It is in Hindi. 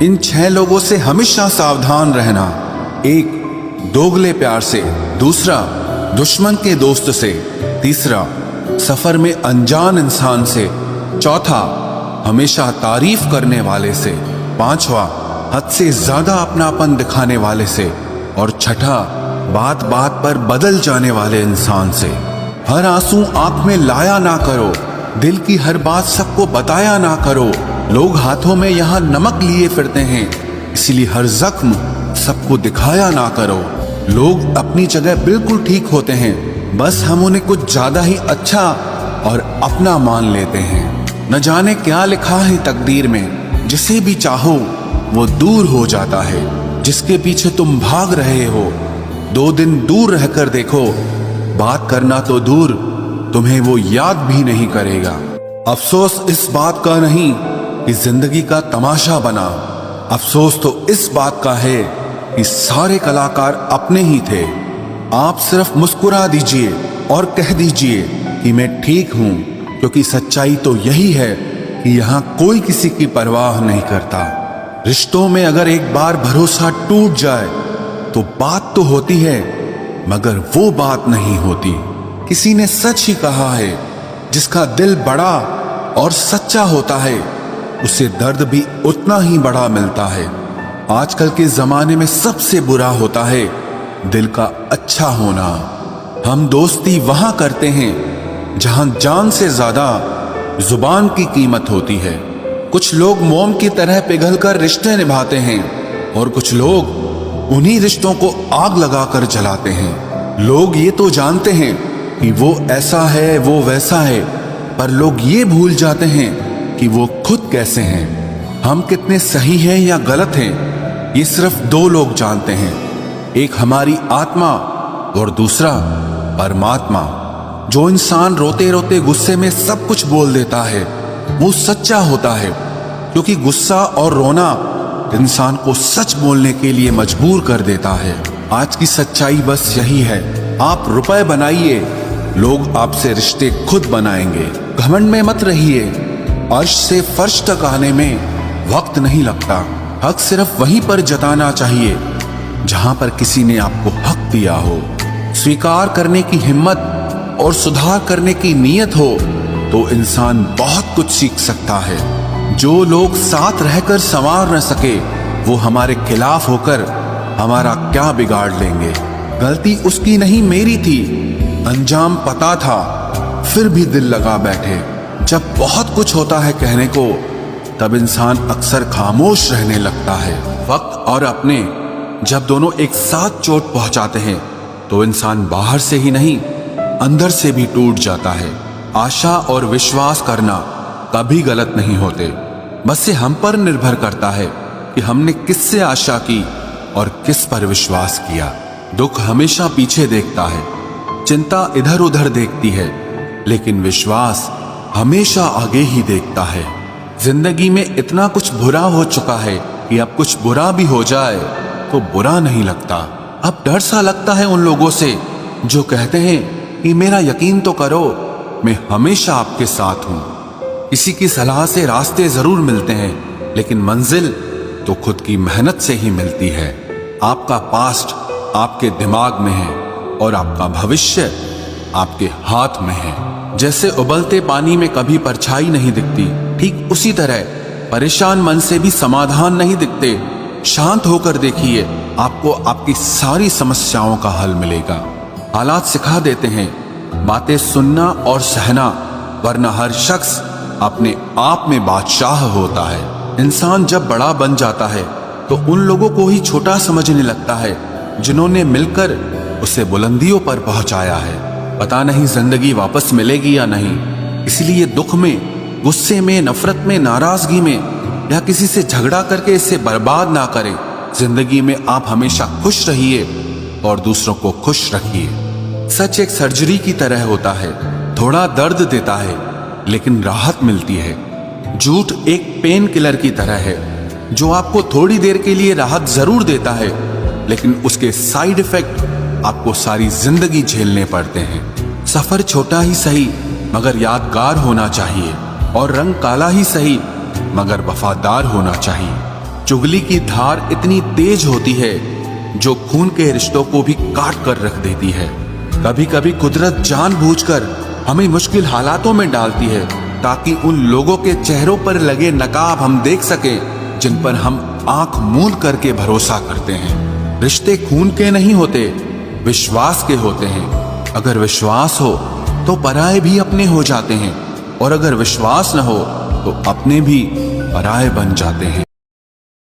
इन 6 लोगों से हमेशा सावधान रहना। 1, दोगले प्यार से। दूसरा, दुश्मन के दोस्त से। तीसरा, सफर में अनजान इंसान से। चौथा, हमेशा तारीफ करने वाले से। 5वां, हद से ज्यादा अपनापन दिखाने वाले से। और छठा, बात बात पर बदल जाने वाले इंसान से। हर आंसू आंख में लाया ना करो, दिल की हर बात सबको बताया ना करो। लोग हाथों में यहाँ नमक लिए फिरते हैं, इसलिए हर जख्म सबको दिखाया ना करो। लोग अपनी जगह बिल्कुल ठीक होते हैं, बस हम उन्हें कुछ ज्यादा ही अच्छा और अपना मान लेते हैं। न जाने क्या लिखा है तकदीर में, जिसे भी चाहो वो दूर हो जाता है। जिसके पीछे तुम भाग रहे हो, 2 दिन दूर रहकर देखो, बात करना तो दूर, तुम्हें वो याद भी नहीं करेगा। अफसोस इस बात का नहीं कि जिंदगी का तमाशा बना, अफसोस तो इस बात का है कि सारे कलाकार अपने ही थे। आप सिर्फ मुस्कुरा दीजिए और कह दीजिए कि मैं ठीक हूं, क्योंकि सच्चाई तो यही है कि यहाँ कोई किसी की परवाह नहीं करता। रिश्तों में अगर एक बार भरोसा टूट जाए तो बात तो होती है, मगर वो बात नहीं होती। किसी ने सच ही कहा है, जिसका दिल बड़ा और सच्चा होता है, उसे दर्द भी उतना ही बड़ा मिलता है। आजकल के जमाने में सबसे बुरा होता है दिल का अच्छा होना। हम दोस्ती वहां करते हैं जहां जान से ज्यादा जुबान की कीमत होती है। कुछ लोग मोम की तरह पिघलकर रिश्ते निभाते हैं और कुछ लोग उन्हीं रिश्तों को आग लगाकर जलाते हैं। लोग ये तो जानते हैं कि वो ऐसा है, वो वैसा है, पर लोग ये भूल जाते हैं कि वो खुद कैसे हैं। हम कितने सही हैं या गलत हैं, ये सिर्फ 2 लोग जानते हैं। एक हमारी आत्मा और दूसरा परमात्मा। जो इंसान रोते रोते गुस्से में सब कुछ बोल देता है, वो सच्चा होता है, क्योंकि गुस्सा और रोना इंसान को सच बोलने के लिए मजबूर कर देता है। आज की सच्चाई बस यही है, आप रुपए बनाइए, लोग आपसे रिश्ते खुद बनाएंगे। घमंड में मत रहिए, अर्श से फर्श तक आने में वक्त नहीं लगता। हक सिर्फ वहीं पर जताना चाहिए जहां पर किसी ने आपको हक दिया हो। स्वीकार करने की हिम्मत और सुधार करने की नीयत हो तो इंसान बहुत कुछ सीख सकता है। जो लोग साथ रहकर संवार न सके, वो हमारे खिलाफ होकर हमारा क्या बिगाड़ लेंगे। गलती उसकी नहीं मेरी थी, अंजाम पता था, फिर भी दिल लगा बैठे। जब बहुत कुछ होता है कहने को, तब इंसान अक्सर खामोश रहने लगता है। वक्त और अपने जब दोनों एक साथ चोट पहुंचाते हैं तो इंसान बाहर से ही नहीं, अंदर से भी टूट जाता है। आशा और विश्वास करना कभी गलत नहीं होते, बस ये हम पर निर्भर करता है कि हमने किससे आशा की और किस पर विश्वास किया। दुख हमेशा पीछे देखता है, चिंता इधर उधर देखती है, लेकिन विश्वास हमेशा आगे ही देखता है। जिंदगी में इतना कुछ बुरा हो चुका है कि अब कुछ बुरा भी हो जाए तो बुरा नहीं लगता। अब डर सा लगता है उन लोगों से जो कहते हैं कि मेरा यकीन तो करो, मैं हमेशा आपके साथ हूं। किसी की सलाह से रास्ते जरूर मिलते हैं, लेकिन मंजिल तो खुद की मेहनत से ही मिलती है। आपका पास्ट आपके दिमाग में है और आपका भविष्य आपके हाथ में है। जैसे उबलते पानी में कभी परछाई नहीं दिखती, ठीक उसी तरह परेशान मन से भी समाधान नहीं दिखते। शांत होकर देखिए, आपको आपकी सारी समस्याओं का हल मिलेगा। हालात सिखा देते हैं बातें सुनना और सहना, वरना हर शख्स अपने आप में बादशाह होता है। इंसान जब बड़ा बन जाता है तो उन लोगों को ही छोटा समझने लगता है जिन्होंने मिलकर उसे बुलंदियों पर पहुंचाया है। पता नहीं जिंदगी वापस मिलेगी या नहीं, इसलिए दुख में, गुस्से में, नफरत में, नाराजगी में या किसी से झगड़ा करके इसे बर्बाद ना करें। जिंदगी में आप हमेशा खुश रहिए और दूसरों को खुश रखिए। सच एक सर्जरी की तरह होता है, थोड़ा दर्द देता है लेकिन राहत मिलती है। झूठ एक पेन किलर की तरह है, जो आपको थोड़ी देर के लिए राहत जरूर देता है, लेकिन उसके साइड इफेक्ट आपको सारी जिंदगी झेलने पड़ते हैं। सफर छोटा ही सही मगर यादगार होना चाहिए, और रंग काला ही सही मगर वफादार होना चाहिए। चुगली की धार इतनी तेज होती है जो खून के रिश्तों को भी काट कर रख देती है। कभी कभी कुदरत जानबूझकर हमें मुश्किल हालातों में डालती है ताकि उन लोगों के चेहरों पर लगे नकाब हम देख सकें जिन पर हम आंख मूंद करके भरोसा करते हैं। रिश्ते खून के नहीं होते, विश्वास के होते हैं। अगर विश्वास हो तो पराये भी अपने हो जाते हैं और अगर विश्वास न हो तो अपने भी पराये बन जाते हैं।